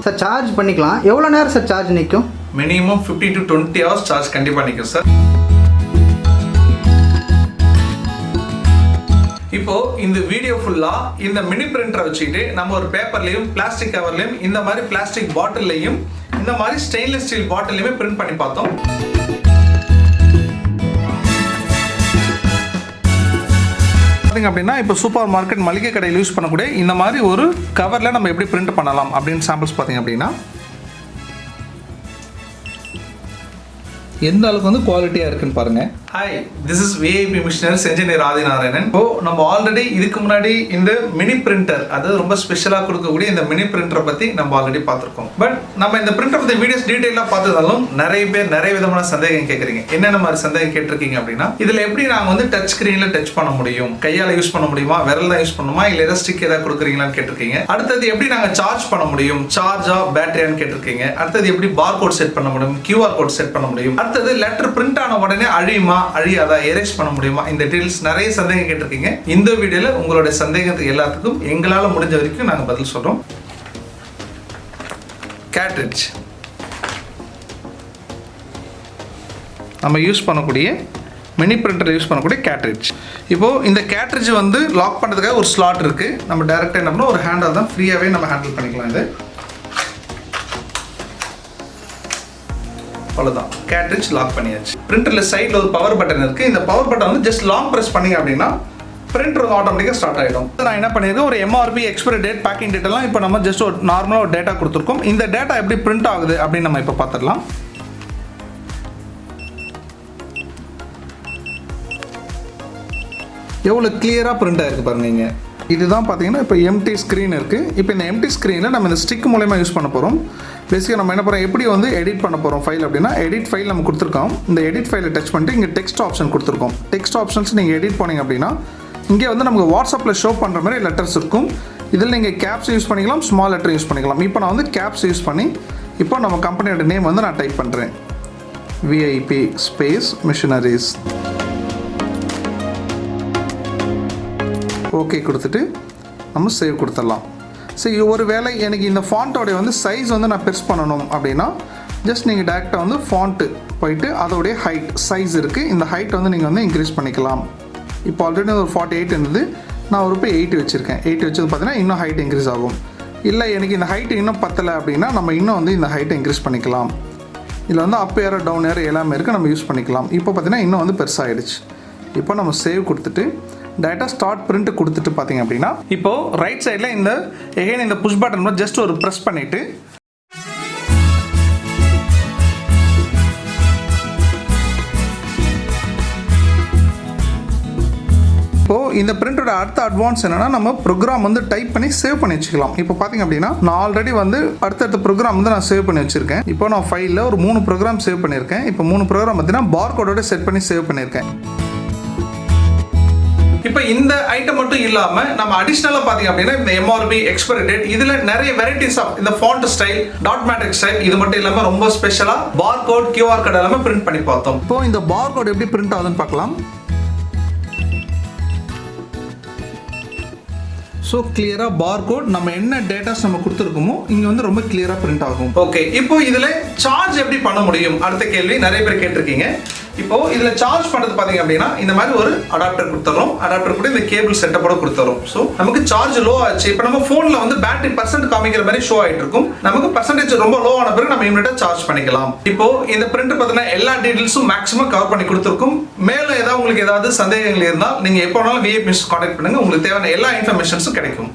Sir charge பண்ணிக்கலாம். எவ்வளோ நேரம் சார் சார்ஜ் நிற்கும்? மினிமம் 15 to 20 hours சார்ஜ் கண்டிப்பாக நிற்கும் சார். இப்போ இந்த வீடியோ ஃபுல்லா இந்த மினி பிரிண்டரை வச்சுக்கிட்டு நம்ம ஒரு பேப்பர்லையும் பிளாஸ்டிக் கவர்லையும் இந்த மாதிரி பிளாஸ்டிக் பாட்டிலையும் இந்த மாதிரி ஸ்டெயின்லெஸ் ஸ்டீல் பாட்டிலையுமே பிரிண்ட் பண்ணி பார்த்தோம். அப்படின்னா இப்போ சூப்பர் மார்க்கெட் மளிகை கடையில் யூஸ் பண்ணக்கூடிய இந்த மாதிரி ஒரு கவரில் நம்ம எப்படி பிரிண்ட் பண்ணலாம் அப்படின்னு சாம்பிள்ஸ் பார்த்தீங்க அப்படின்னா எந்த அளவுக்கு வந்து குவாலிட்டியாக இருக்குன்னு பாருங்க. Hi, this is VIP machineries engineer Adi Narayanan. இப்போ நம்ம ஆல்ரெடி இதுக்கு முன்னாடி இந்த மினி பிரிண்டர், அதாவது ரொம்ப ஸ்பெஷலாக கொடுக்கக்கூடிய இந்த மினி பிரிண்டரை பற்றி நம்ம ஆல்ரெடி பார்த்துருக்கோம். பட் நம்ம இந்த பிரிண்டர் பற்றி வீடியோஸ் டீட்டெயிலாக பார்த்ததாலும் நிறைய பேர் நிறைய விதமான சந்தேகம் கேட்குறீங்க. என்னென்ன மாதிரி சந்தேகம் கேட்டிருக்கீங்க அப்படின்னா, இதில் எப்படி நாங்கள் வந்து டச் ஸ்க்ரீனில் டச் பண்ண முடியும், கையால் யூஸ் பண்ண முடியுமா, விரல் தான் யூஸ் பண்ணுமா, இல்லை ஏதாவது ஸ்டிக் ஏதாவது கொடுக்குறீங்களான்னு கேட்டிருக்கீங்க. அடுத்தது எப்படி நாங்கள் சார்ஜ் பண்ண முடியும், சார்ஜா பேட்டரியான்னு கேட்டிருக்கீங்க. அடுத்தது எப்படி பார் கோட் செட் பண்ண முடியும், கியூஆர் கோட் செட் பண்ண முடியும். அடுத்தது லெட்டர் பிரிண்ட் ஆன உடனே அழியுமா, அழியாதா, எரேஸ் பண்ண முடியுமா, இந்த டீடைல்ஸ் நிறைய சந்தேகம் கேட்டிருக்கீங்க. இந்த வீடியோல உங்களுடைய சந்தேகத்துக்கு எல்லாத்துக்கும் எங்களால் முடிஞ்ச வரைக்கும் நாங்கள் பதில் சொல்றோம். கேட்ரிட்ஜ் நம்ம யூஸ் பண்ணக்கூடிய மினி பிரிண்டர் யூஸ் பண்ணக்கூடிய கேட்ரிட்ஜ். இப்போ இந்த கேட்ரிட்ஜ் வந்து லாக் பண்ணுறதுக்காக ஒரு ஸ்லாட் இருக்கு. நம்ம டைரக்டாக என்ன பண்ணோம், ஒரு ஹேண்டில் தான் ஃப்ரீயாகவே நம்ம ஹேண்டில் பண்ணிக்கலாம். இது அவ்வளோதான், கேட்ரிட்ஜ் லாக் பண்ணியாச்சு. பிரிண்டரில் சைடில் ஒரு பவர் பட்டன் இருக்குது. இந்த பவர் பட்டன் வந்து ஜஸ்ட் லாங் ப்ரெஸ் பண்ணிங்க அப்படின்னா பிரிண்டர் வந்து ஆட்டோமேட்டிக்காக ஸ்டார்ட் ஆகிடும். நான் என்ன பண்ணியிருக்கேன், ஒரு எம்ஆர்பி, எக்ஸ்பைரி டேட், பேக்கிங் டேட்டெல்லாம் இப்போ நம்ம ஜஸ்ட் ஒரு நார்மலாக ஒரு டேட்டா கொடுத்துருக்கோம். இந்த டேட்டா எப்படி பிரிண்ட் ஆகுது அப்படின்னு நம்ம இப்போ பார்த்துடலாம். எவ்வளோ கிளியராக பிரிண்ட் ஆகிருக்கு பாருங்க. இங்கே இதுதான் பார்த்தீங்கன்னா இப்போ எம்டி ஸ்க்ரீன் இருக்குது. இப்போ இந்த எம்டி ஸ்க்ரீனில் நம்ம இந்த ஸ்டிக் மூலமாக யூஸ் பண்ண போகிறோம். பேசிக்காக நம்ம என்ன பண்ணுறோம், எப்படி வந்து எடிட் பண்ண போகிறோம் ஃபைல் அப்படின்னா, எடிட் ஃபைல் நம்ம கொடுத்துருக்கோம். இந்த எடிட் ஃபைலை டச் பண்ணிட்டு இங்கே டெக்ஸ்ட் ஆப்ஷன் கொடுத்துருக்கோம். டெக்ஸ்ட் ஆப்ஷன்ஸ் நீங்கள் எடிட் பண்ணிங்க அப்படின்னா இங்கே வந்து நமக்கு வாட்ஸ்அப்பில் ஷோ பண்ணுற மாதிரி லெட்டர்ஸ் இருக்கும். இதில் நீங்கள் கேப்ஸ் யூஸ் பண்ணிக்கலாம், ஸ்மால் லெட்டர் யூஸ் பண்ணிக்கலாம். இப்போ நான் வந்து கேப்ஸ் யூஸ் பண்ணி இப்போ நம்ம கம்பெனியோட நேம் வந்து நான் டைப் பண்ணுறேன், விஐபி ஸ்பேஸ் மிஷினரிஸ். ஓகே கொடுத்துட்டு நம்ம சேவ் கொடுத்துடலாம். சரி, ஒரு வேளை எனக்கு இந்த ஃபாண்ட்டோடைய வந்து சைஸ் வந்து நான் பெருசு பண்ணணும் அப்படின்னா ஜஸ்ட் நீங்கள் டேரெக்டாக வந்து ஃபாண்ட்டு போயிட்டு அதோடைய ஹைட் சைஸ் இருக்குது, இந்த ஹைட் வந்து நீங்கள் வந்து இன்க்ரீஸ் பண்ணிக்கலாம். இப்போ ஆல்ரெடி ஒரு 48 இருந்தது, நான் ஒரு 80 வச்சுருக்கேன். 80 வச்சது பார்த்தீங்கன்னா இன்னும் ஹைட் இன்க்ரீஸ் ஆகும். இல்லை எனக்கு இந்த ஹைட் இன்னும் பத்தலை அப்படின்னா நம்ம இன்னும் வந்து இந்த ஹைட்டை இன்க்ரீஸ் பண்ணிக்கலாம். இதில் வந்து அப் ஏரோ டவுன் ஏரோ எல்லாமே இருக்குது, நம்ம யூஸ் பண்ணிக்கலாம். இப்போ பார்த்தீங்கன்னா இன்னும் வந்து பெருசாகிடுச்சு. இப்போ நம்ம சேவ் கொடுத்துட்டு டேட்டா ஸ்டார்ட் பிரிண்ட் கொடுத்துட்டு பார்த்தீங்க அப்படின்னா இப்போ ரைட் சைடில் இந்த எகைன் இந்த புஷ் பட்டன் ஜஸ்ட் ஒரு ப்ரெஸ் பண்ணிவிட்டு இப்போது இந்த பிரிண்டோட அடுத்த அட்வான்ஸ் என்னென்னா, நம்ம ப்ரோக்ராம் வந்து டைப் பண்ணி சேவ் பண்ணி வச்சுக்கலாம். இப்போ பார்த்தீங்க அப்படின்னா நான் ஆல்ரெடி வந்து அடுத்தடுத்த ப்ரோக்ராம் வந்து நான் சேவ் பண்ணி வச்சுருக்கேன். இப்போ நான் ஃபைலில் ஒரு 3 ப்ரோக்ராம் சேவ் பண்ணியிருக்கேன். இப்போ 3 ப்ரோக்ராம் பார்த்தீங்கன்னா பார் கோடோட செட் பண்ணி சேவ் பண்ணியிருக்கேன். இப்போ இந்த ஐட்டம் மட்டும் இல்லாம நம்ம அடிஷனலா பாத்தீங்க அப்படின்னா இந்த எம்ஆர்பி, எக்ஸ்பைரி டேட், இதுல நிறைய வெரைட்டிஸ் ஆஃப் இந்த font style, dot matrix style, இது மட்டும் இல்லாம ரொம்ப ஸ்பெஷலா பார் கோட், கியூஆர் கோட் எல்லாமே பிரிண்ட் பண்ணி பார்த்தோம். இப்போ இந்த பார் கோட் எப்படி பிரிண்ட் ஆகுதுன்னு பார்க்கலாம். ஸோ கிளியரா பார் கோட் நம்ம என்ன டேட்டாஸ் நம்ம கொடுத்துருக்கோமோ இங்க வந்து ரொம்ப கிளியரா பிரிண்ட் ஆகும். ஓகே, இப்போ இதுல சார்ஜ் எப்படி பண்ண முடியும், அடுத்த கேள்வி நிறைய பேர் கேட்டிருக்கீங்க. இப்போ இதுல சார்ஜ் பண்றது பாத்தீங்க அப்படின்னா இந்த மாதிரி ஒரு அடாப்டர் கொடுத்துறோம். அடாப்டர் கூட இந்த கேபிள் செட்டப்போட கொடுத்துறோம். ஸோ நமக்கு சார்ஜ் லோ ஆச்சு. இப்போ நம்ம போன்ல வந்து பேட்டரி % காமிக்கிற மாதிரி ஷோ ஆயிட்டு இருக்கும். நமக்கு பர்சன்டேஜ் ரொம்ப லோ ஆன பிறகு நம்ம இமிடியேட்டா சார்ஜ் பண்ணிக்கலாம். இப்போ இந்த பிரிண்டர் பார்த்தீங்கன்னா எல்லா டீடைல்ஸும் மேக்ஸிமம் கவர் பண்ணி கொடுத்துருக்கும். மேலும் ஏதாவது உங்களுக்கு ஏதாவது சந்தேகங்கள் இருந்தால் நீங்க எப்போ வேணாலும் விஐபி கான்டாக்ட் பண்ணுங்க. உங்களுக்கு தேவையான எல்லா இன்ஃபர்மேஷன்ஸும் கிடைக்கும்.